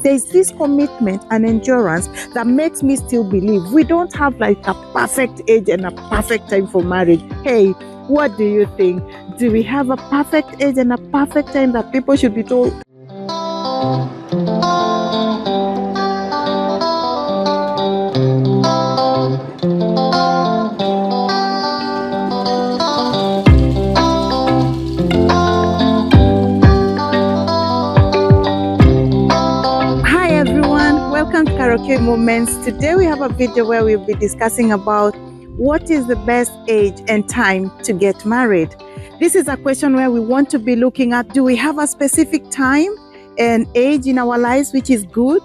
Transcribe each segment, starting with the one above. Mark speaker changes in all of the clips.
Speaker 1: there's this commitment and endurance that makes me still believe we don't have like a perfect age and a perfect time for marriage. Hey, what do you think? Do we have a perfect age and a perfect time that people should be told? Hi everyone, welcome to Karaoke Moments. Today we have a video where we'll be discussing about what is the best age and time to get married. This is a question where we want to be looking at, do we have a specific time and age in our lives which is good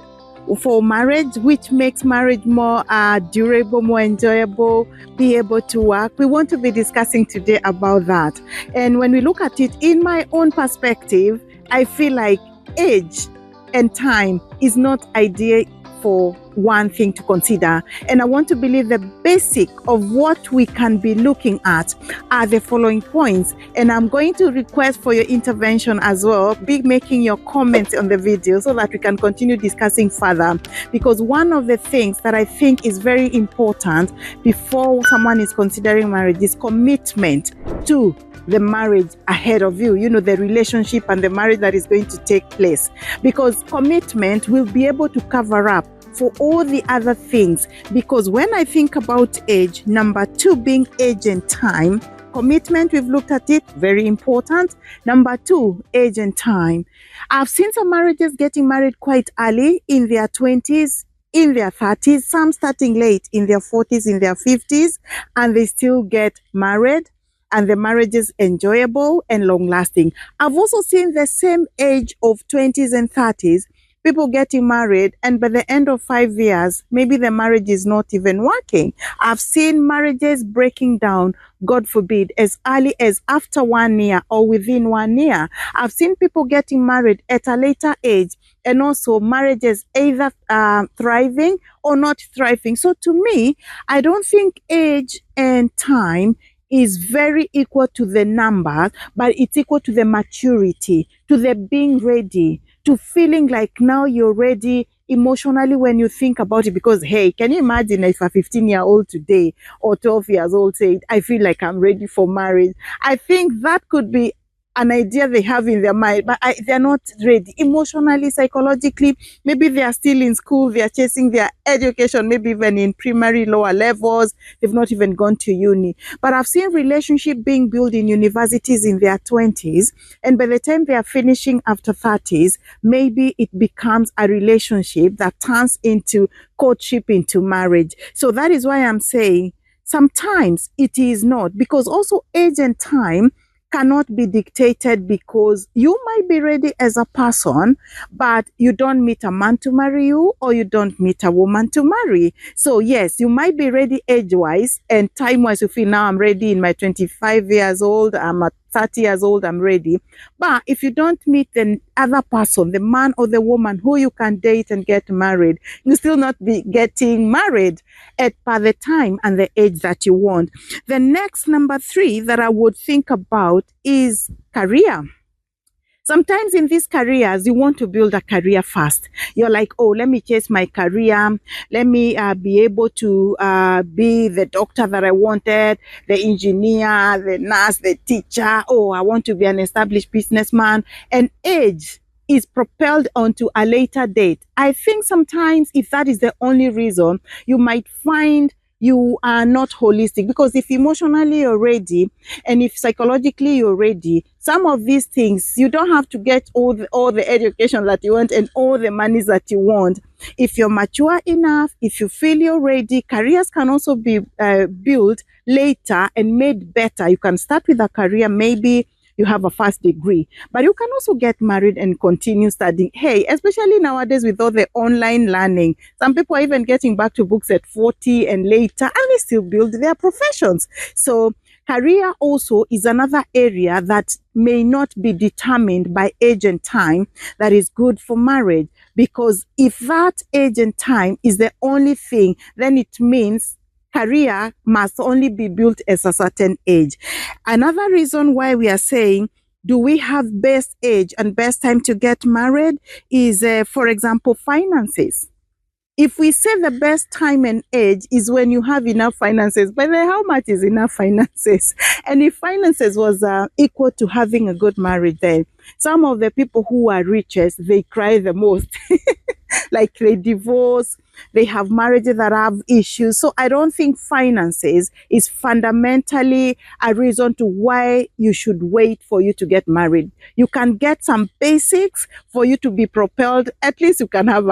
Speaker 1: for marriage, which makes marriage more durable, more enjoyable, be able to work? We want to be discussing today about that. And when we look at it in my own perspective, I feel like age and time is not ideal for one thing to consider. And I want to believe the basic of what we can be looking at are the following points. And I'm going to request for your intervention as well. Be making your comments on the video so that we can continue discussing further. Because one of the things that I think is very important before someone is considering marriage is commitment to the marriage ahead of you, the relationship and the marriage that is going to take place, because commitment will be able to cover up for all the other things. Because when I think about age, number two being age and time, commitment, we've looked at it, very important. Number two, age and time. I've seen some marriages getting married quite early, in their 20s, in their 30s, some starting late in their 40s, in their 50s, and they still get married. And the marriage is enjoyable and long-lasting. I've also seen the same age of 20s and 30s, people getting married, and by the end of 5 years, maybe the marriage is not even working. I've seen marriages breaking down, God forbid, as early as after 1 year or within 1 year. I've seen people getting married at a later age, and also marriages either thriving or not thriving. So to me, I don't think age and time is very equal to the numbers, but it's equal to the maturity, to the being ready, to feeling like now you're ready emotionally when you think about it. Because hey, can you imagine if a 15-year-old today or 12 years old said, I feel like I'm ready for marriage? I think that could be an idea they have in their mind, but they're not ready emotionally, psychologically. Maybe they are still in school, they are chasing their education, maybe even in primary lower levels, they've not even gone to uni. But I've seen relationship being built in universities in their 20s, and by the time they are finishing after 30s, maybe it becomes a relationship that turns into courtship, into marriage. So that is why I'm saying sometimes it is not, because also age and time cannot be dictated, because you might be ready as a person, but you don't meet a man to marry you, or you don't meet a woman to marry. So yes, you might be ready age-wise, and time-wise you feel, now I'm ready in my 25 years old, I'm at 30 years old, I'm ready. But if you don't meet the other person, the man or the woman who you can date and get married, you still not be getting married at by the time and the age that you want. The next number three that I would think about is career. Sometimes in these careers, you want to build a career fast. You're like, oh, let me chase my career. Let me be able to be the doctor that I wanted, the engineer, the nurse, the teacher. Oh, I want to be an established businessman. And age is propelled onto a later date. I think sometimes if that is the only reason, you might find you are not holistic, because if emotionally you're ready and if psychologically you're ready, some of these things, you don't have to get all the education that you want and all the monies that you want. If you're mature enough, if you feel you're ready, careers can also be built later and made better. You can start with a career, maybe you have a first degree, but you can also get married and continue studying. Hey, especially nowadays with all the online learning, some people are even getting back to books at 40 and later, and they still build their professions. So career also is another area that may not be determined by age and time that is good for marriage, because if that age and time is the only thing, then it means career must only be built at a certain age. Another reason why we are saying Do we have best age and best time to get married? Is, for example, finances. If we say the best time and age is when you have enough finances, but then how much is enough finances? And if finances was equal to having a good marriage, then some of the people who are richest, they cry the most. Like they divorce, they have marriages that have issues. So I don't think finances is fundamentally a reason to why you should wait for you to get married. You can get some basics for you to be propelled. At least you can have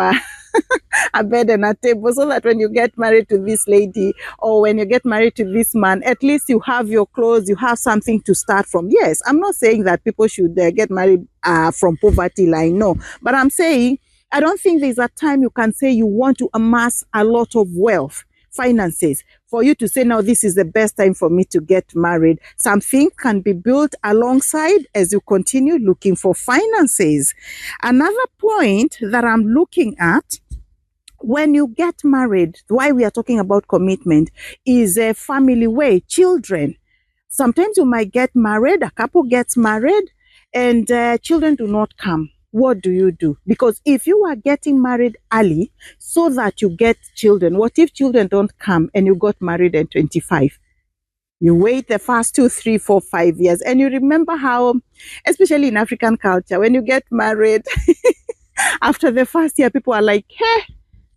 Speaker 1: a bed and a table, so that when you get married to this lady or when you get married to this man, at least you have your clothes, you have something to start from. Yes, I'm not saying that people should get married from poverty line, no, but I'm saying I don't think there's a time you can say you want to amass a lot of wealth, finances, for you to say, now this is the best time for me to get married. Something can be built alongside as you continue looking for finances. Another point that I'm looking at when you get married, why we are talking about commitment, is a family way, children. Sometimes you might get married, a couple gets married, and children do not come. What do you do? Because if you are getting married early so that you get children, what if children don't come and you got married at 25? You wait the first 2, 3, 4, 5 years. And you remember how, especially in African culture, when you get married, after the first year, people are like, hey,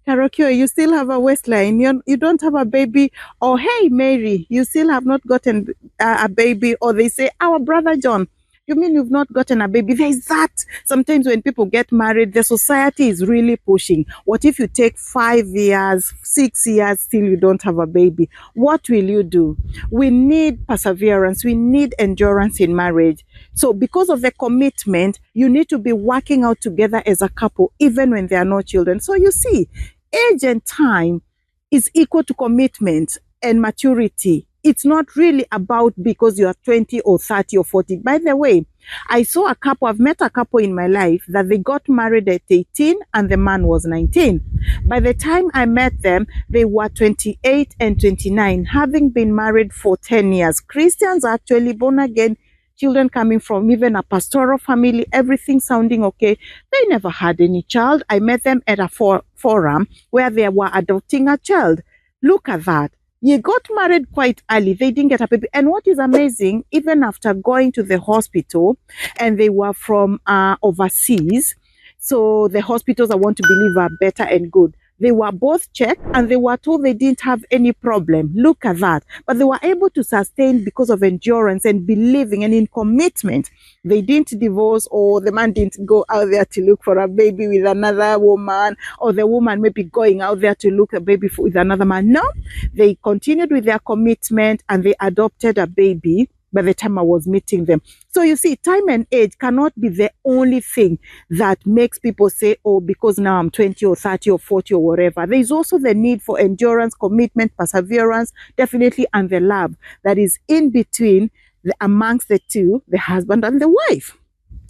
Speaker 1: Karokyo, you still have a waistline. You don't have a baby. Or, hey, Mary, you still have not gotten a baby. Or they say, our brother John, you mean you've not gotten a baby? There's that. Sometimes when people get married, the society is really pushing. What if you take 5 years, 6 years, still you don't have a baby? What will you do? We need perseverance. We need endurance in marriage. So because of the commitment, you need to be working out together as a couple, even when there are no children. So you see, age and time is equal to commitment and maturity. It's not really about because you are 20 or 30 or 40. By the way, I've met a couple in my life that they got married at 18 and the man was 19. By the time I met them, they were 28 and 29, having been married for 10 years. Christians, actually born again, children coming from even a pastoral family, everything sounding okay. They never had any child. I met them at a forum where they were adopting a child. Look at that. You got married quite early. They didn't get a baby. And what is amazing, even after going to the hospital, and they were from overseas, so the hospitals I want to believe are better and good. They were both checked and they were told they didn't have any problem. Look at that. But they were able to sustain because of endurance and believing and in commitment. They didn't divorce, or the man didn't go out there to look for a baby with another woman, or the woman maybe going out there to look a baby with another man. No, they continued with their commitment and they adopted a baby by the time I was meeting them. So you see, time and age cannot be the only thing that makes people say, oh, because now I'm 20 or 30 or 40 or whatever. There is also the need for endurance, commitment, perseverance, definitely, and the love that is in between amongst the two, the husband and the wife.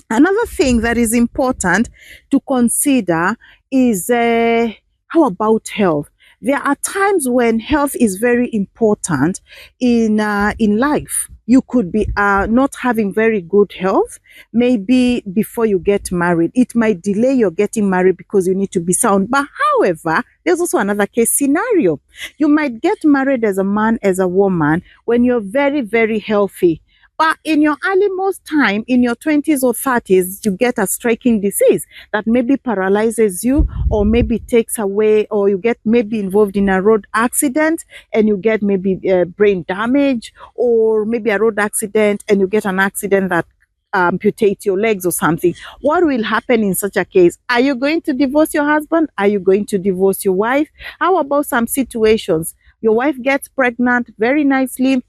Speaker 1: Another thing that is important to consider is how about health? There are times when health is very important in life. You could be not having very good health, maybe before you get married. It might delay your getting married because you need to be sound. But however, there's also another case scenario. You might get married as a man, as a woman, when you're very, very healthy. But in your earlymost time, in your 20s or 30s, you get a striking disease that maybe paralyzes you, or maybe takes away, or you get maybe involved in a road accident and you get maybe brain damage, or maybe a road accident and you get an accident that amputates your legs or something. What will happen in such a case? Are you going to divorce your husband? Are you going to divorce your wife? How about some situations? Your wife gets pregnant very nicely,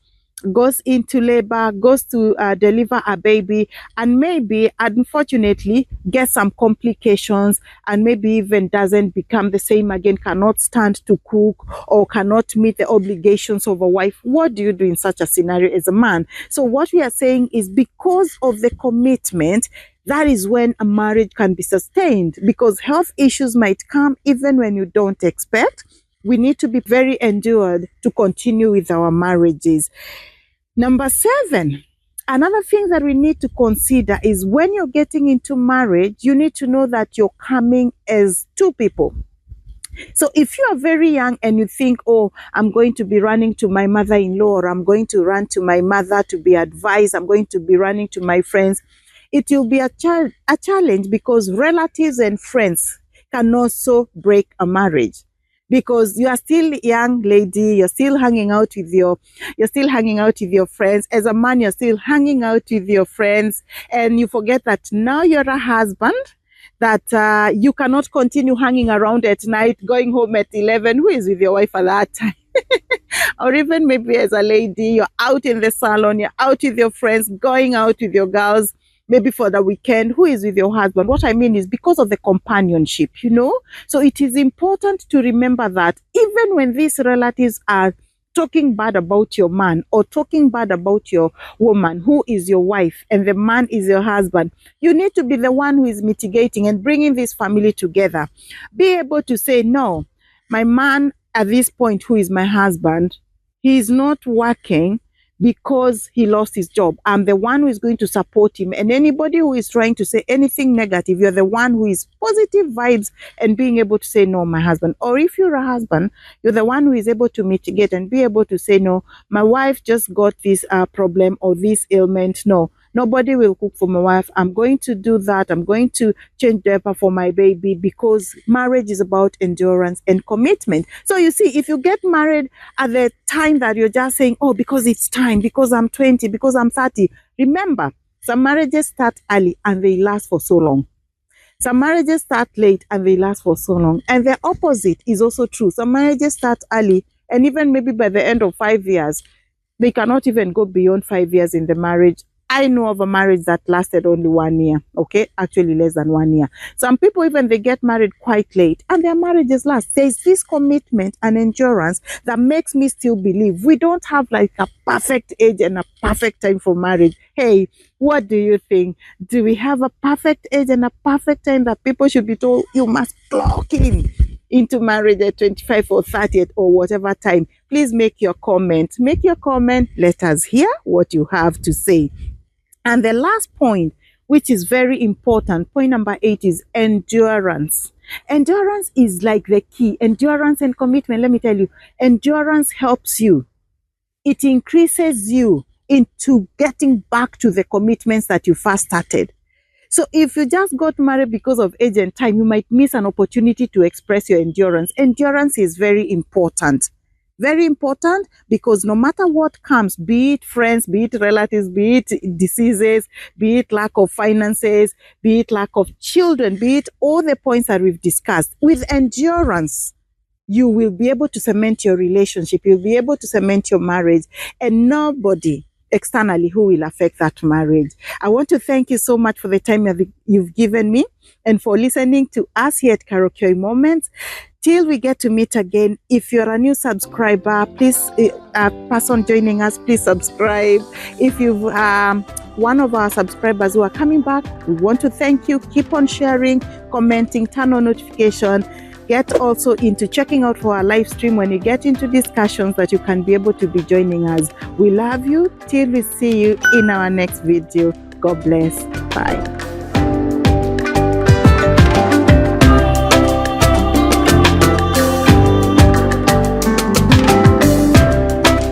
Speaker 1: goes into labor, goes to deliver a baby, and maybe, unfortunately, gets some complications, and maybe even doesn't become the same again, cannot stand to cook, or cannot meet the obligations of a wife. What do you do in such a scenario as a man? So what we are saying is, because of the commitment, that is when a marriage can be sustained, because health issues might come even when you don't expect. We need to be very endured to continue with our marriages. Number 7, Another thing that we need to consider is when you're getting into marriage, you need to know that you're coming as two people. So if you are very young and you think, oh, I'm going to be running to my mother-in-law, or I'm going to run to my mother to be advised, I'm going to be running to my friends, it will be a challenge, because relatives and friends can also break a marriage. Because you are still young lady, you're still hanging out with your friends. As a man, you're still hanging out with your friends, and you forget that now you're a husband, that you cannot continue hanging around at night, going home at 11. Who is with your wife at that time? Or even maybe as a lady, you're out in the salon, you're out with your friends, going out with your girls, maybe for the weekend. Who is with your husband? What I mean is because of the companionship, you know. So it is important to remember that even when these relatives are talking bad about your man, or talking bad about your woman who is your wife, and the man is your husband, you need to be the one who is mitigating and bringing this family together. Be able to say, no, my man at this point, who is my husband, he is not working because he lost his job. I'm the one who is going to support him. And anybody who is trying to say anything negative, you're the one who is positive vibes and being able to say, no, my husband. Or if you're a husband, you're the one who is able to mitigate and be able to say, no, my wife just got this problem or this ailment. No, nobody will cook for my wife. I'm going to do that. I'm going to change diaper for my baby, because marriage is about endurance and commitment. So you see, if you get married at the time that you're just saying, oh, because it's time, because I'm 20, because I'm 30, remember, some marriages start early and they last for so long. Some marriages start late and they last for so long. And the opposite is also true. Some marriages start early, and even maybe by the end of 5 years, they cannot even go beyond 5 years in the marriage. I know of a marriage that lasted only 1 year, okay? Actually less than 1 year. Some people, even they get married quite late and their marriages last. There's this commitment and endurance that makes me still believe we don't have like a perfect age and a perfect time for marriage. Hey, what do you think? Do we have a perfect age and a perfect time that people should be told you must clock into marriage at 25 or 30 or whatever time? Please make your comment. Make your comment. Let us hear what you have to say. And the last point, which is very important, point number 8, is endurance. Endurance is like the key. Endurance and commitment, let me tell you, endurance helps you. It increases you into getting back to the commitments that you first started. So if you just got married because of age and time, you might miss an opportunity to express your endurance. Endurance is very important. Very important, because no matter what comes, be it friends, be it relatives, be it diseases, be it lack of finances, be it lack of children, be it all the points that we've discussed, with endurance, you will be able to cement your relationship. You'll be able to cement your marriage, and nobody externally who will affect that marriage. I want to thank you so much for the time you've given me and for listening to us here at Karaoke Moments. Till we get to meet again, if you're a new subscriber, please, person joining us, please subscribe. If you've one of our subscribers who are coming back, we want to thank you. Keep on sharing, commenting, turn on notification. Get also into checking out for our live stream when you get into discussions, that you can be able to be joining us. We love you. Till we see you in our next video. God bless. Bye.